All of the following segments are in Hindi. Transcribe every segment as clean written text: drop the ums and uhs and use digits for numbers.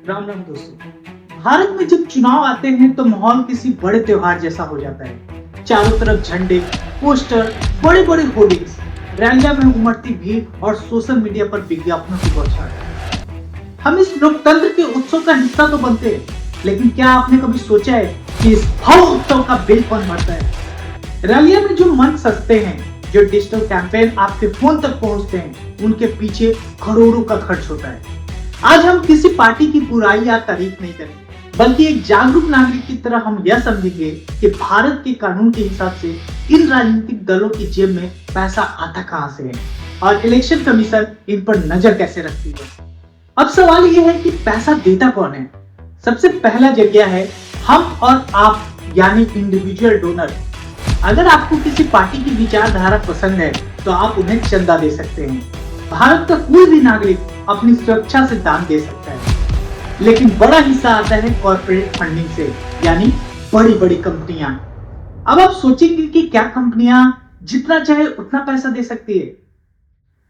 राम राम दोस्तों। भारत में जब चुनाव आते हैं तो माहौल किसी बड़े त्योहार जैसा हो जाता है। चारों तरफ झंडे, पोस्टर, बड़े बड़े होर्डिंग्स, रैलियां में उमड़ती भीड़ और सोशल मीडिया पर विज्ञापनों की बौछार। हम इस लोकतंत्र के उत्सव का हिस्सा तो बनते हैं, लेकिन क्या आपने कभी सोचा है कि इस भव्य उत्सव का बिल कौन भरता है? रैलियां में जो मंच सजते हैं, जो डिजिटल कैंपेन आपके फोन तक पहुंचते हैं, उनके पीछे करोड़ों का खर्च होता है। आज हम किसी पार्टी की बुराई या तारीफ नहीं करेंगे, बल्कि एक जागरूक नागरिक की तरह हम यह समझेंगे कि भारत के कानून के हिसाब से इन राजनीतिक दलों की जेब में पैसा आता कहां से है और इलेक्शन कमीशन इन पर नजर कैसे रखती है। अब सवाल यह है कि पैसा देता कौन है? सबसे पहला जरिया है हम और आप, यानी इंडिविजुअल डोनर। अगर आपको किसी पार्टी की विचारधारा पसंद है तो आप उन्हें चंदा दे सकते हैं। भारत का कोई भी नागरिक अपनी सुरक्षा से दान दे सकता है, लेकिन बड़ा हिस्सा आता है कॉर्पोरेट फंडिंग से, यानी बड़ी बड़ी कंपनियां। अब आप सोचेंगे कि क्या कंपनियां जितना चाहे उतना पैसा दे सकती है?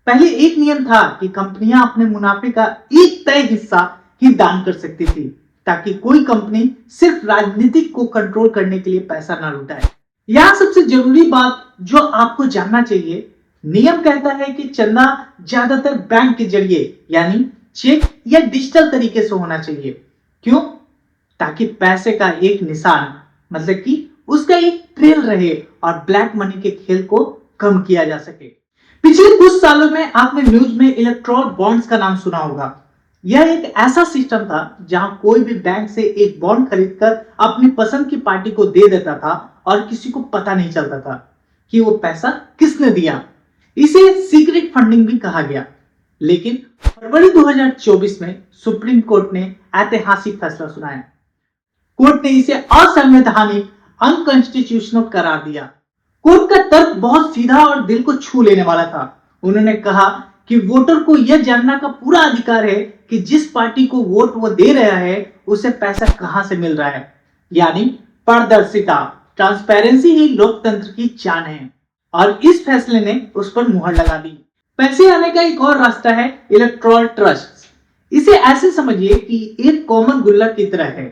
पहले एक नियम था कि कंपनियां अपने मुनाफे का एक तय हिस्सा ही दान कर सकती थी, ताकि कोई कंपनी सिर्फ राजनीतिक को कंट्रोल करने के लिए पैसा ना लुटाए। यहाँ सबसे जरूरी बात जो आपको जानना चाहिए, नियम कहता है कि चंदा ज्यादातर बैंक के जरिए, यानी चेक या डिजिटल तरीके से होना चाहिए। क्यों? ताकि पैसे का एक निशान, मतलब कि उसका एक ट्रेल रहे और ब्लैक मनी के खेल को कम किया जा सके। पिछले कुछ सालों में आपने न्यूज में इलेक्ट्रॉल बॉन्ड्स का नाम सुना होगा। यह एक ऐसा सिस्टम था जहां कोई भी बैंक से एक बॉन्ड खरीदकर अपनी पसंद की पार्टी को दे देता था और किसी को पता नहीं चलता था कि वो पैसा किसने दिया। इसे सीक्रेट फंडिंग भी कहा गया। लेकिन फरवरी 2024 में सुप्रीम कोर्ट ने ऐतिहासिक फैसला सुनाया। कोर्ट ने इसे असंवैधानिक, अनकॉन्स्टिट्यूशनल करार दिया। कोर्ट का तर्क बहुत सीधा और दिल को छू लेने वाला था। उन्होंने कहा कि वोटर को यह जानना का पूरा अधिकार है कि जिस पार्टी को वोट वो दे रहा है उसे पैसा कहां से मिल रहा है। यानी पारदर्शिता, ट्रांसपेरेंसी ही लोकतंत्र की जान है। और इस फैसले ने उस पर मुहर लगा दी। पैसे आने का एक और रास्ता है इलेक्टोरल ट्रस्ट। इसे ऐसे समझिए कि एक कॉमन गुल्लक की तरह है।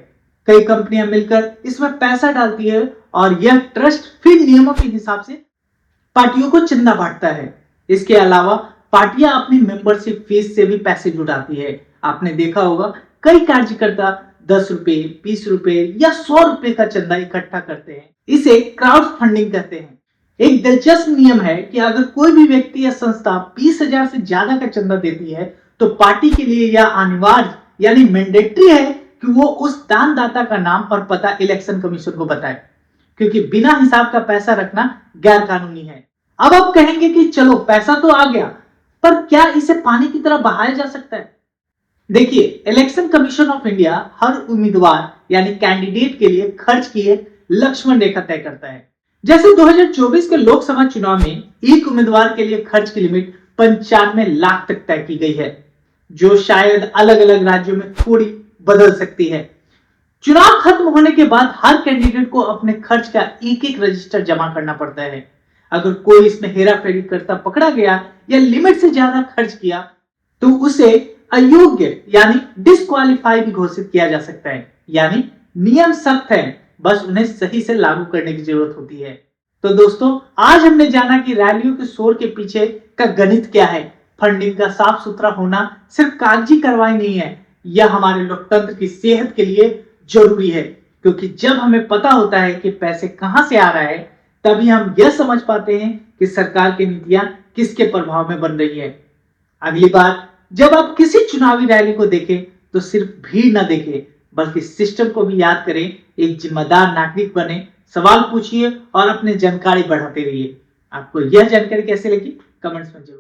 कई कंपनियां मिलकर इसमें पैसा डालती है और यह ट्रस्ट फिर नियमों के हिसाब से पार्टियों को चंदा बांटता है। इसके अलावा पार्टियां अपनी मेंबरशिप फीस से भी पैसे जुटाती है। आपने देखा होगा कई कार्यकर्ता 10 रुपए, 20 रुपए या 100 रुपए का चंदा इकट्ठा करते हैं। इसे क्राउड फंडिंग कहते हैं। एक दिलचस्प नियम है कि अगर कोई भी व्यक्ति या संस्था 20,000 से ज्यादा का चंदा देती है तो पार्टी के लिए यह अनिवार्य, यानी मैंडेटरी है कि वो उस दानदाता का नाम और पता इलेक्शन कमीशन को बताए, क्योंकि बिना हिसाब का पैसा रखना गैर कानूनी है। अब आप कहेंगे कि चलो पैसा तो आ गया, पर क्या इसे पानी की तरह बहाया जा सकता है? देखिए, इलेक्शन कमीशन ऑफ इंडिया हर उम्मीदवार यानी कैंडिडेट के लिए खर्च की एक लक्ष्मण रेखा तय करता है। जैसे 2024 के लोकसभा चुनाव में एक उम्मीदवार के लिए खर्च की लिमिट 95 लाख तक तय की गई है, जो शायद अलग अलग राज्यों में थोड़ी बदल सकती है। चुनाव खत्म होने के बाद हर कैंडिडेट को अपने खर्च का एक एक रजिस्टर जमा करना पड़ता है। अगर कोई इसमें हेराफेरी करता पकड़ा गया या लिमिट से ज्यादा खर्च किया तो उसे अयोग्य यानी डिस्क्वालीफाई भी घोषित किया जा सकता है। यानी नियम सख्त है, बस उन्हें सही से लागू करने की जरूरत होती है। तो दोस्तों, आज हमने जाना कि रैलियों के शोर के पीछे का गणित क्या है। फंडिंग का साफ सुथरा होना सिर्फ कागजी कार्रवाई नहीं है, यह हमारे लोकतंत्र की सेहत के लिए जरूरी है। क्योंकि जब हमें पता होता है कि पैसे कहां से आ रहा है, तभी हम यह समझ पाते हैं कि सरकार की नीतियां किसके प्रभाव में बन रही है। अगली बार जब आप किसी चुनावी रैली को देखें तो सिर्फ भीड़ न देखें, बल्कि सिस्टम को भी याद करें। एक जिम्मेदार नागरिक बने, सवाल पूछिए और अपनी जानकारी बढ़ाते रहिए। आपको यह जानकारी कैसे लगी, कमेंट्स में जरूर